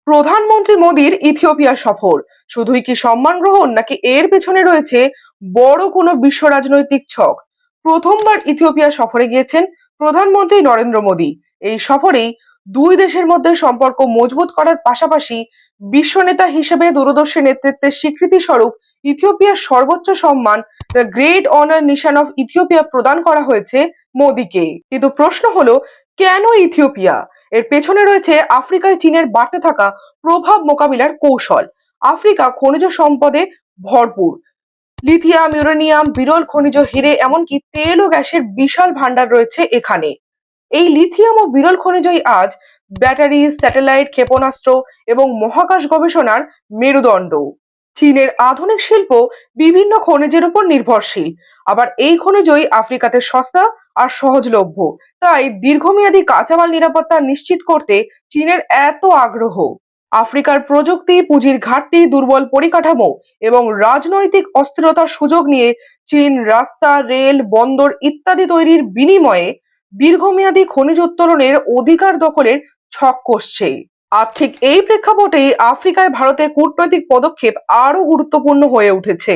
প্রধানমন্ত্রী মোদীর ইথিওপিয়া সফর শুধুই কি সম্মান গ্রহণ, নাকি এর পেছনে রয়েছে বড় কোনো বিশ্ব রাজনৈতিক ছক? প্রথমবার ইথিওপিয়া সফরে গিয়েছেন প্রধানমন্ত্রী নরেন্দ্র মোদী। এই সফরেই দুই দেশের মধ্যে সম্পর্ক মজবুত করার পাশাপাশি বিশ্ব নেতা হিসেবে দূরদর্শী নেতৃত্বের স্বীকৃতি স্বরূপ ইথিওপিয়ার সর্বোচ্চ সম্মান the Great Honour Nishan of Ethiopia প্রদান করা হয়েছে মোদীকে। কিন্তু প্রশ্ন হলো, কেন ইথিওপিয়া? এর পেছনে রয়েছে আফ্রিকায় চীনের বাড়তে থাকা প্রভাব মোকাবিলার কৌশল। আফ্রিকা খনিজ সম্পদে ভরপুর। লিথিয়াম, ইউরেনিয়াম, বিরল খনিজ হীরে, এমনকি তেল ও গ্যাসের বিশাল ভান্ডার রয়েছে এখানে। এই লিথিয়াম ও বিরল খনিজই আজ ব্যাটারি, স্যাটেলাইট, ক্ষেপণাস্ত্র এবং মহাকাশ গবেষণার মেরুদণ্ড। চীনের আধুনিক শিল্প বিভিন্ন খনিজের উপর নির্ভরশীল। আবার এই খনিজই আফ্রিকাতে সস্তা আর সহজলভ্য। তাই দীর্ঘমেয়াদী কাঁচামাল নিরাপত্তা নিশ্চিত করতে চীনের এত আগ্রহ। আফ্রিকার প্রযুক্তি, পুঁজির ঘাটতি, দুর্বল পরিকাঠামো এবং রাজনৈতিক অস্থিরতার সুযোগ নিয়ে চীন রাস্তা, রেল, বন্দর ইত্যাদি তৈরির বিনিময়ে দীর্ঘমেয়াদী খনিজ উত্তোলনের অধিকার দখলের ছক কষছে। আর ঠিক এই প্রেক্ষাপটেই আফ্রিকায় ভারতের কূটনৈতিক পদক্ষেপ আরো গুরুত্বপূর্ণ হয়ে উঠেছে।